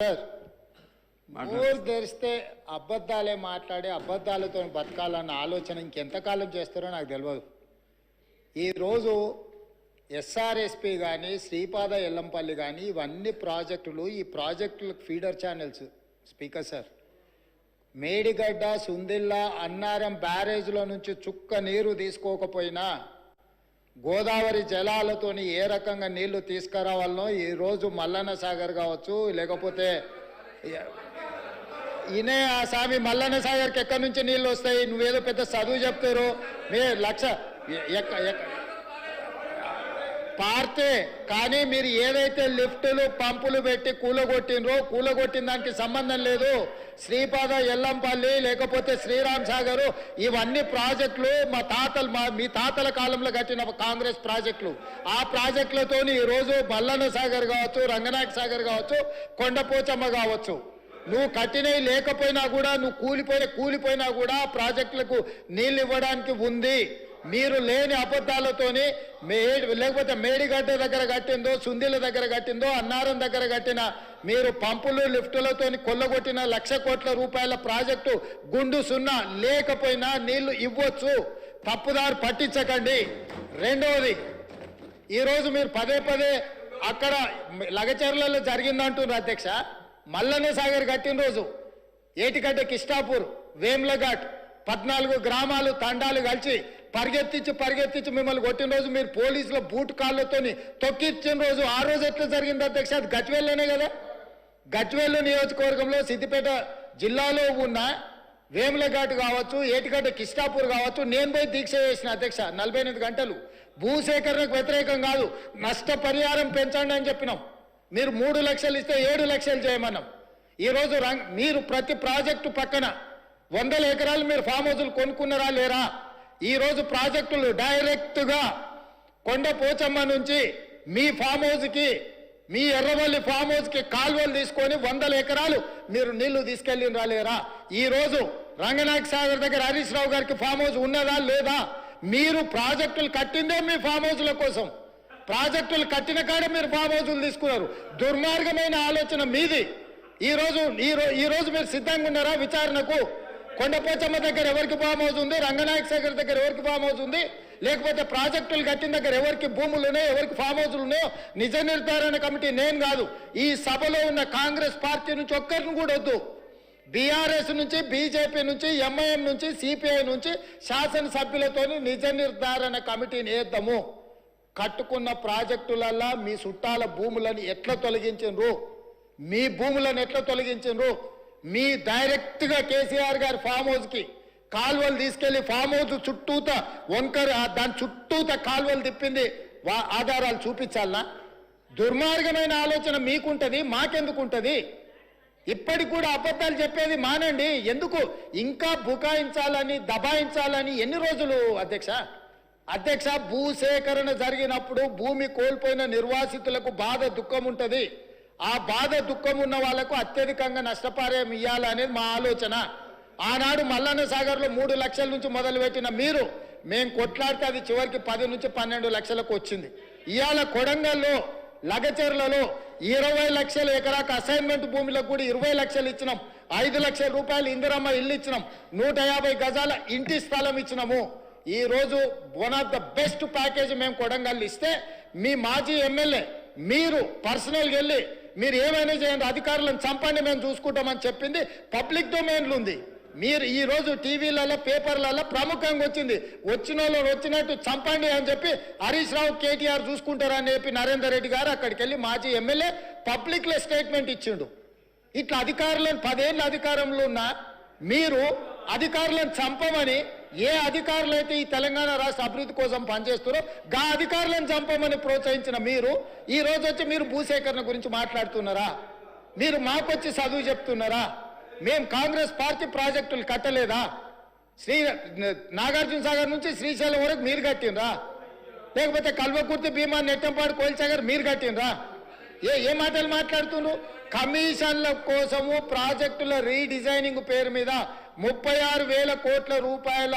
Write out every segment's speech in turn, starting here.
Sir ఊరు తెరిస్తే అబద్ధాలే మాట్లాడి అబద్ధాలతో బతకాలన్న ఆలోచన ఇంకెంతకాలం చేస్తారో నాకు తెలియదు. ఈరోజు ఎస్ఆర్ఎస్పి కానీ శ్రీపాద ఎల్లంపల్లి కానీ ఇవన్నీ ప్రాజెక్టులు, ఈ ప్రాజెక్టులకు feeder channels. Speaker sir, Medigadda, Sundilla, Annaram బ్యారేజ్లో నుంచి చుక్క నీరు తీసుకోకపోయినా గోదావరి జలాలతోని ఏ రకంగా నీళ్లు తీసుకురావాలనో ఈరోజు మల్లన్న సాగర్ కావచ్చు, లేకపోతే ఈయనే ఆ స్వామి మల్లన్న సాగర్కి ఎక్కడి నుంచి నీళ్ళు వస్తాయి? నువ్వేదో పెద్ద చదువు చెప్తారు, మీ లక్ష పార్తే. కానీ మీరు ఏదైతే లిఫ్టులు పంపులు పెట్టి కూలగొట్టిన దానికి సంబంధం లేదు. శ్రీపాద ఎల్లంపల్లి లేకపోతే శ్రీరామ్ సాగరు ఇవన్నీ ప్రాజెక్టులు మీ తాతల కాలంలో కట్టిన కాంగ్రెస్ ప్రాజెక్టులు. ఆ ప్రాజెక్టులతో ఈరోజు మల్లన్న సాగర్ కావచ్చు, రంగనాయక సాగర్ కావచ్చు, కొండపోచమ్మ కావచ్చు, నువ్వు కట్టినవి లేకపోయినా కూడా, నువ్వు కూలిపోయినా కూడా ప్రాజెక్టులకు నీళ్ళు ఇవ్వడానికి ఉంది. మీరు లేని అబద్ధాలతోని లేకపోతే మేడిగడ్డ దగ్గర కట్టిందో, సుందిల దగ్గర కట్టిందో, అన్నారం దగ్గర కట్టిన మీరు పంపులు లిఫ్టులతోని కొల్లగొట్టిన 1,00,000 కోట్ల రూపాయల ప్రాజెక్టు గుండు సున్నా లేకపోయినా నీళ్లు ఇవ్వచ్చు. తప్పుదారు పట్టించకండి. రెండవది, ఈరోజు మీరు పదే అక్కడ లగచర్లలో జరిగిందంటున్నారు అధ్యక్ష. మల్లన్న సాగర్ కట్టిన రోజు ఏటిగడ్డ, కిష్టాపూర్, వేమ్లఘాట్ 14 గ్రామాలు తండాలు కలిసి పరిగెత్తించి మిమ్మల్ని కొట్టిన రోజు మీరు పోలీసుల బూట్ కాళ్ళతోని తొక్కిచ్చిన రోజు, ఆ రోజు ఎట్లా జరిగింది అధ్యక్ష? అది గజ్వేల్లోనే కదా. గజ్వేల్ నియోజకవర్గంలో సిద్దిపేట జిల్లాలో ఉన్న వేములఘాట్ కావచ్చు, ఏటిగడ్డ, కిష్టాపూర్ కావచ్చు, నేను పోయి దీక్ష చేసిన అధ్యక్ష 48 గంటలు. భూసేకరణకు వ్యతిరేకం కాదు, నష్టపరిహారం పెంచండి అని చెప్పినాం. మీరు 3 లక్షలు ఇస్తే 7 లక్షలు చేయమన్నాం. ఈరోజు మీరు ప్రతి ప్రాజెక్టు పక్కన 100 ఎకరాలు మీరు ఫామ్ హౌజులు కొనుక్కున్నారా లేరా? ఈరోజు ప్రాజెక్టులు డైరెక్ట్గా కొండపోచమ్మ నుంచి మీ ఫామ్ హౌస్కి, మీ ఎర్రవల్లి ఫామ్ హౌస్కి కాలువలు తీసుకొని 100 ఎకరాలు మీరు నీళ్లు తీసుకెళ్ళినరా లేరా? ఈరోజు రంగనాయక సాగర్ దగ్గర హరీష్ రావు గారికి ఫామ్ హౌస్ ఉన్నదా లేదా? మీరు ప్రాజెక్టులు కట్టిందే మీ ఫామ్ హౌస్ల కోసం. ప్రాజెక్టులు కట్టిన కాడే మీరు ఫామ్ హౌస్లు తీసుకున్నారు. దుర్మార్గమైన ఆలోచన మీది. ఈరోజు మీరు సిద్ధంగా ఉన్నారా విచారణకు? కొండపోచమ్మ దగ్గర ఎవరికి ఫామ్ హౌస్ ఉంది? రంగనాయక సాగర్ దగ్గర ఎవరికి ఫామ్ హౌస్ ఉంది? లేకపోతే ప్రాజెక్టులు కట్టిన దగ్గర ఎవరికి భూములు ఉన్నాయో, ఎవరికి ఫామ్ హౌస్లు ఉన్నాయో నిజ నిర్ధారణ కమిటీ నేను కాదు, ఈ సభలో ఉన్న కాంగ్రెస్ పార్టీ నుంచి ఒక్కరిని కూడా వద్దు. బీఆర్ఎస్ నుంచి, బీజేపీ నుంచి, ఎంఐఎం నుంచి, సిపిఐ నుంచి శాసనసభ్యులతో నిజ నిర్ధారణ కమిటీని వేద్దాము. కట్టుకున్న ప్రాజెక్టులల్లా మీ చుట్టాల భూములను ఎట్లా తొలగించిండ్రు, మీ భూములను ఎట్లా తొలగించిండ్రు? మీ డైరెక్ట్గా కేసీఆర్ గారి ఫామ్ హౌస్కి కాలువలు తీసుకెళ్లి ఫామ్ హౌస్ చుట్టూత దాని చుట్టూత కాలువలు తిప్పింది ఆధారాలు చూపించాలనా? దుర్మార్గమైన ఆలోచన మీకుంటుంది, మాకెందుకుంటుంది? ఇప్పటికి కూడా అబద్ధాలు చెప్పేది మానండి. ఎందుకు ఇంకా బుకాయించాలని, దబాయించాలని? ఎన్ని రోజులు అధ్యక్ష? భూసేకరణ జరిగినప్పుడు భూమి కోల్పోయిన నిర్వాసితులకు బాధ, దుఃఖం ఉంటుంది. ఆ బాధ, దుఃఖం ఉన్న వాళ్లకు అత్యధికంగా నష్టపరిహారం ఇవ్వాలనేది మా ఆలోచన. ఆనాడు మల్లన్న సాగర్లో 3 లక్షల నుంచి మొదలుపెట్టిన మీరు, మేము కొట్లాడితే అది చివరికి 10 నుంచి 12 లక్షలకు వచ్చింది. ఇవాళ కొడంగల్లో, లగచెర్లలో 20 లక్షల ఎకరాకు అసైన్మెంట్ భూములకు కూడా 20 లక్షలు ఇచ్చినాం. 5 లక్షల రూపాయలు ఇందిరమ్మ ఇల్లు ఇచ్చినాం. 150 గజాల ఇంటి స్థలం ఇచ్చినాము. ఈరోజు one of the best package మేము కొడంగల్ ఇస్తే, మీ మాజీ ఎమ్మెల్యే మీరు పర్సనల్గా వెళ్ళి మీరు ఏమైనా చేయండి, అధికారులను చంపండి, మేము చూసుకుంటామని చెప్పింది పబ్లిక్ డొమైన్లు ఉంది. మీరు ఈరోజు టీవీలలో, పేపర్లలో ప్రముఖంగా వచ్చింది. వచ్చిన వాళ్ళు వచ్చినట్టు చంపండి అని చెప్పి హరీష్ రావు, కేటీఆర్ చూసుకుంటారని చెప్పి నరేందర్ రెడ్డి గారు అక్కడికి వెళ్ళి మాజీ ఎమ్మెల్యే పబ్లిక్లో స్టేట్మెంట్ ఇచ్చిండు. ఇట్లా అధికారులను 10 ఏళ్ళ అధికారంలో ఉన్న మీరు అధికారులను చంపమని, ఏ అధికారులు అయితే ఈ తెలంగాణ రాష్ట్ర అభివృద్ధి కోసం పనిచేస్తారో గా అధికారులను చంపమని ప్రోత్సహించిన మీరు ఈ రోజు వచ్చి మీరు భూసేకరణ గురించి మాట్లాడుతున్నారా? మీరు మాకొచ్చి చదువు చెప్తున్నారా? మేము కాంగ్రెస్ పార్టీ ప్రాజెక్టులు కట్టలేదా? నాగార్జున సాగర్ నుంచి శ్రీశైలం వరకు మీరు కట్టినరా? లేకపోతే కల్వకుర్తి, భీమా, నెట్టంపాడు, కోల్సాగర్ మీరు కట్టినరా? ఏ మాటలు మాట్లాడుతున్నారు? కమిషన్ల కోసము ప్రాజెక్టుల రీడిజైనింగ్ పేరు మీద 36,000 కోట్ల రూపాయల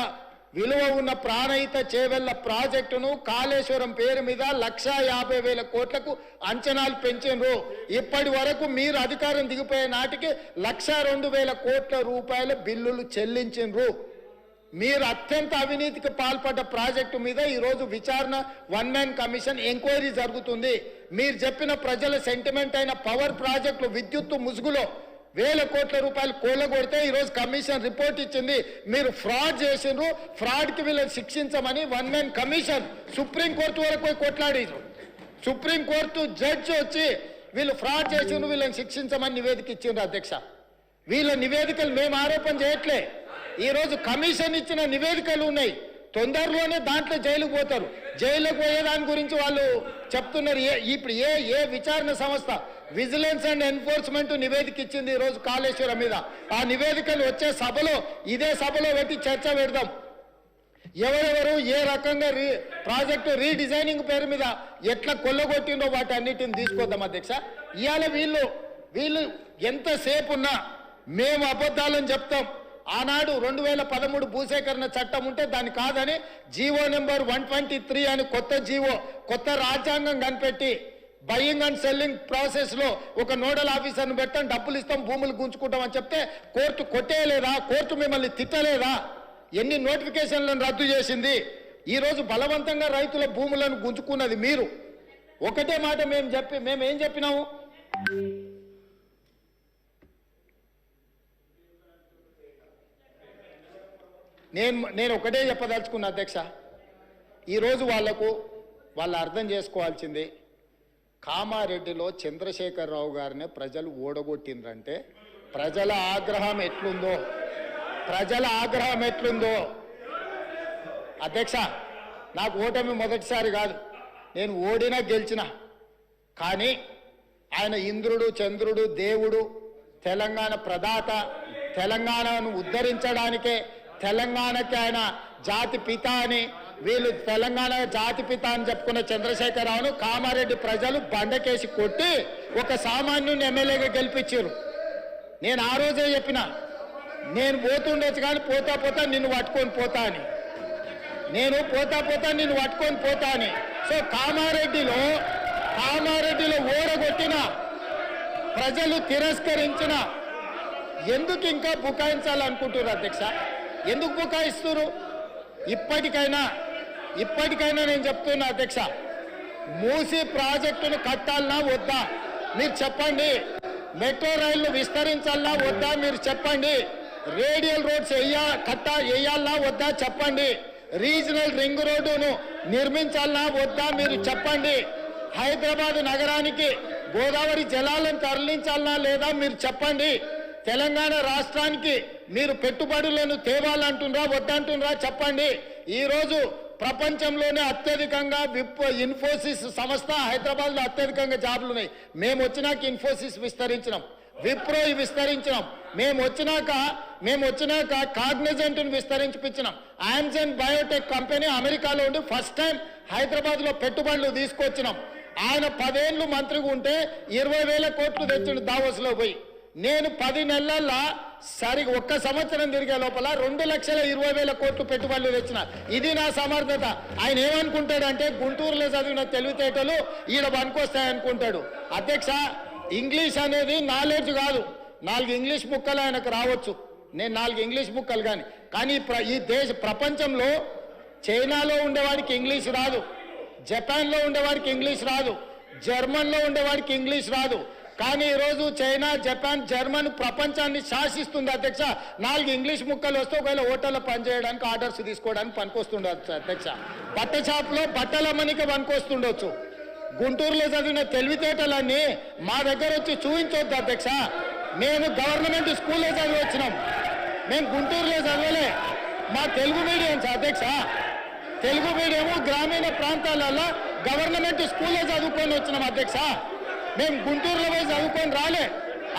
విలువ ఉన్న ప్రాణహిత చేవెళ్ల ప్రాజెక్టును కాళేశ్వరం పేరు మీద 1,50,000 కోట్లకు అంచనాలు పెంచారు. ఇప్పటి వరకు మీరు అధికారం దిగిపోయే నాటికి 1,02,000 కోట్ల రూపాయల బిల్లులు చెల్లించారు. మీరు అత్యంత అవినీతికి పాల్పడ్డ ప్రాజెక్టు మీద ఈరోజు విచారణ 1 మ్యాన్ కమిషన్ ఎంక్వైరీ జరుగుతుంది. మీరు చెప్పిన ప్రజల సెంటిమెంట్ అయిన పవర్ ప్రాజెక్టులు విద్యుత్తు ముసుగులో 1,000 కోట్ల రూపాయలు కూలగొడితే ఈరోజు కమిషన్ రిపోర్ట్ ఇచ్చింది. మీరు ఫ్రాడ్ చేసిండ్రు, ఫ్రాడ్కి వీళ్ళని శిక్షించమని 1 మ్యాన్ కమిషన్ సుప్రీంకోర్టు వరకు పోయి కొట్లాడారు. సుప్రీంకోర్టు జడ్జి వచ్చి వీళ్ళు ఫ్రాడ్ చేసిండ్రు, వీళ్ళని శిక్షించమని నివేదిక ఇచ్చిండ్రు. అధ్యక్ష, వీళ్ళ నివేదికలు మేము ఆరోపణ చేయట్లే. ఈరోజు కమిషన్ ఇచ్చిన నివేదికలు ఉన్నాయి. తొందరలోనే దాంట్లో జైలుకు పోతారు. జైలుకు పోయేదాని గురించి వాళ్ళు చెప్తున్నారు. ఇప్పుడు ఏ విచారణ సంస్థ విజిలెన్స్ అండ్ ఎన్ఫోర్స్మెంట్ నివేదిక ఇచ్చింది ఈరోజు కాళేశ్వరం మీద. ఆ నివేదికలు వచ్చే సభలో ఇదే సభలో పెట్టి చర్చ పెడదాం. ఎవరెవరు ఏ రకంగా ప్రాజెక్టు రీడిజైనింగ్ పేరు మీద ఎట్లా కొల్లగొట్టిండో వాటి అన్నిటిని తీసుకొద్దాం. అధ్యక్ష, ఇవాళ వీళ్ళు ఎంతసేపు ఉన్నా మేము అబద్ధాలని చెప్తాం. ఆనాడు 2013 భూసేకరణ చట్టం ఉంటే దాన్ని కాదని జీవో నెంబర్ 123 అని కొత్త జీవో, కొత్త రాజ్యాంగం కనిపెట్టి బయింగ్ అండ్ సెల్లింగ్ ప్రాసెస్ లో ఒక నోడల్ ఆఫీసర్ని పెట్టాం, డబ్బులు ఇస్తాం, భూములు గుంజుకుంటాం అని చెప్తే కోర్టు కొట్టేయలేదా? కోర్టు మిమ్మల్ని తిట్టలేదా? ఎన్ని నోటిఫికేషన్లను రద్దు చేసింది? ఈరోజు బలవంతంగా రైతుల భూములను గుంజుకున్నది మీరు. ఒకటే మాట మేమేం చెప్పినాము? నేను ఒకటే చెప్పదలుచుకున్నా అధ్యక్ష, ఈరోజు వాళ్ళు అర్థం చేసుకోవాల్సింది, కామారెడ్డిలో చంద్రశేఖరరావు గారిని ప్రజలు ఓడగొట్టిండ్రంటే ప్రజల ఆగ్రహం ఎట్లుందో అధ్యక్ష, నాకు ఓటమి మొదటిసారి కాదు, నేను ఓడినా గెలిచిన. కానీ ఆయన ఇంద్రుడు, చంద్రుడు, దేవుడు, తెలంగాణ ప్రదాత, తెలంగాణను ఉద్ధరించడానికే, తెలంగాణకి ఆయన జాతి పిత అని, వీళ్ళు తెలంగాణ జాతి పిత అని చెప్పుకున్న చంద్రశేఖరరావును కామారెడ్డి ప్రజలు బండకేసి కొట్టి ఒక సామాన్యుని ఎమ్మెల్యేగా గెలిపించారు. నేను ఆ రోజే చెప్పిన, నేను పోతుండొచ్చు కానీ పోతా నిన్ను పట్టుకొని పోతా అని. నేను పోతా నిన్ను పట్టుకొని పోతా అని. సో కామారెడ్డిలో ఓడగొట్టిన ప్రజలు తిరస్కరించిన ఎందుకు ఇంకా బుకాయించాలనుకుంటున్నారు అధ్యక్ష? ఎందుకు బుకాయిస్తున్నారు? ఇప్పటికైనా నేను చెప్తున్నా అధ్యక్ష, మూసీ ప్రాజెక్టును కట్టాలన్నా వద్దా మీరు చెప్పండి. మెట్రో రైళ్లు విస్తరించాలన్నా వద్దా మీరు చెప్పండి. రేడియల్ రోడ్స్ వేయాలన్నా వద్దా చెప్పండి. రీజనల్ రింగ్ రోడ్డును నిర్మించాలన్నా వద్దా మీరు చెప్పండి. హైదరాబాద్ నగరానికి గోదావరి జలాలను తరలించాలన్నా లేదా మీరు చెప్పండి. తెలంగాణ రాష్ట్రానికి మీరు పెట్టుబడులను తేవాలంటున్నారా వద్దంటున్నారా చెప్పండి. ఈరోజు ప్రపంచంలోనే అత్యధికంగా ఇన్ఫోసిస్ సంస్థ హైదరాబాద్లో అత్యధికంగా జాబులు ఉన్నాయి. మేము వచ్చినాక ఇన్ఫోసిస్ విస్తరించినాం, విప్రో విస్తరించినాం. మేము వచ్చినాక కాగ్నిజెంట్ను విస్తరించిపించినాం. ఆమ్జన్ బయోటెక్ కంపెనీ అమెరికాలో ఉండి ఫస్ట్ టైం హైదరాబాద్లో పెట్టుబడులు తీసుకొచ్చినాం. ఆయన 10 ఏళ్ళు మంత్రిగా ఉంటే 20,000 కోట్లు తెచ్చిండు దావోస్లో పోయి. నేను 10 నెలల్లో ఒక్క సంవత్సరం తిరిగే లోపల 2,20,000 కోట్లు పెట్టుబడులు తెచ్చిన. ఇది నా సమర్థత. ఆయన ఏమనుకుంటాడంటే గుంటూరులో చదివిన తెలివితేటలు ఈడ పనికొస్తాయనుకుంటాడు. అధ్యక్ష, ఇంగ్లీష్ అనేది నాలెడ్జ్ కాదు. 4 ఇంగ్లీష్ బుక్కలు ఆయనకు రావచ్చు, నేను 4 ఇంగ్లీష్ బుక్కలు కానీ ఈ ప్రపంచంలో చైనాలో ఉండేవాడికి ఇంగ్లీష్ రాదు, జపాన్లో ఉండేవాడికి ఇంగ్లీష్ రాదు, జర్మన్లో ఉండేవాడికి ఇంగ్లీష్ రాదు. కానీ ఈరోజు చైనా, జపాన్, జర్మన్ ప్రపంచాన్ని శాసిస్తుంది అధ్యక్ష. 4 ఇంగ్లీష్ ముక్కలు వస్తే ఒకవేళ హోటల్లో పనిచేయడానికి, ఆర్డర్స్ తీసుకోవడానికి పనికొస్తుండొచ్చు అధ్యక్ష. బట్ట షాప్లో బట్టల అమ్మనికి పనికొస్తుండొచ్చు. గుంటూరులో చదివిన తెలివితేటలన్నీ మా దగ్గర వచ్చి చూపించొద్దు అధ్యక్ష. మేము గవర్నమెంట్ స్కూల్లో చదివి వచ్చినాం, మేము గుంటూరులో చదవలే. మా తెలుగు మీడియం అధ్యక్ష, తెలుగు మీడియము గ్రామీణ ప్రాంతాలలో గవర్నమెంట్ స్కూల్లో చదువుకొని వచ్చినాం అధ్యక్ష. మేము గుంటూరులో పోయి చదువుకొని రాలే,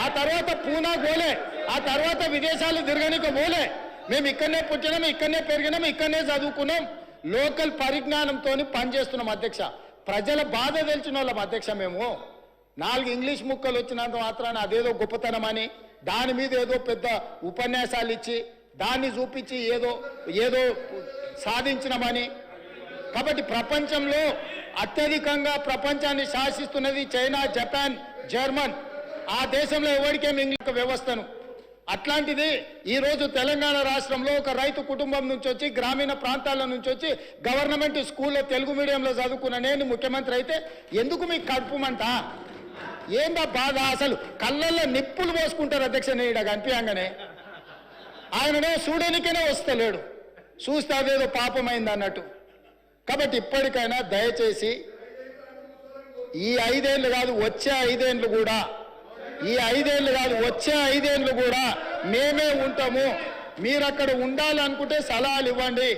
ఆ తర్వాత పూనా పోలే, ఆ తర్వాత విదేశాలు తిరగనిక పోలే. మేము ఇక్కడనే పుట్టినాం, ఇక్కడనే పెరిగినాం, ఇక్కడనే చదువుకున్నాం. లోకల్ పరిజ్ఞానంతో పనిచేస్తున్నాం అధ్యక్ష. ప్రజల బాధ తెలిసిన వాళ్ళం అధ్యక్ష. మేము 4 ఇంగ్లీష్ ముక్కలు వచ్చినంత మాత్రాన అదేదో గొప్పతనం అని దాని మీద ఏదో పెద్ద ఉపన్యాసాలు ఇచ్చి దాన్ని చూపించి ఏదో సాధించినమని. కాబట్టి ప్రపంచంలో అత్యధికంగా ప్రపంచాన్ని శాసిస్తున్నది చైనా, జపాన్, జర్మన్. ఆ దేశంలో ఎవరికేం ఇంగ్లీష్ వ్యవస్థను. అట్లాంటిది ఈరోజు తెలంగాణ రాష్ట్రంలో ఒక రైతు కుటుంబం నుంచి వచ్చి, గ్రామీణ ప్రాంతాల నుంచి వచ్చి, గవర్నమెంట్ స్కూల్లో తెలుగు మీడియంలో చదువుకున్న నేను ముఖ్యమంత్రి అయితే ఎందుకు మీకు కడుపుమంట? ఏందా బాధ? అసలు కళ్ళల్లో నిప్పులు పోసుకుంటారు అధ్యక్ష. నేను కనిపించగానే ఆయననే చూడనికనే వస్తలేడు, చూస్తే అదేదో పాపమైంది అన్నట్టు. కాబట్టి ఇప్పటికైనా దయచేసి ఈ 5 ఏళ్ళు కాదు వచ్చే 5 ఏళ్ళు కూడా, ఈ 5 ఏళ్ళు కాదు వచ్చే 5 ఏళ్ళు కూడా మేమే ఉంటాము. మీరు అక్కడ ఉండాలనుకుంటే సలహాలు ఇవ్వండి.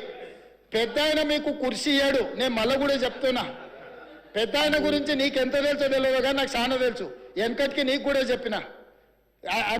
పెద్ద ఆయన మీకు కుర్చీ ఇయ్యడు. నేను మళ్ళీ కూడా చెప్తున్నా, పెద్ద ఆయన గురించి నీకు ఎంత తెలుసో తెలియదు కానీ నాకు చాలా తెలుసు. వెనకటికి నీకు కూడా చెప్పిన.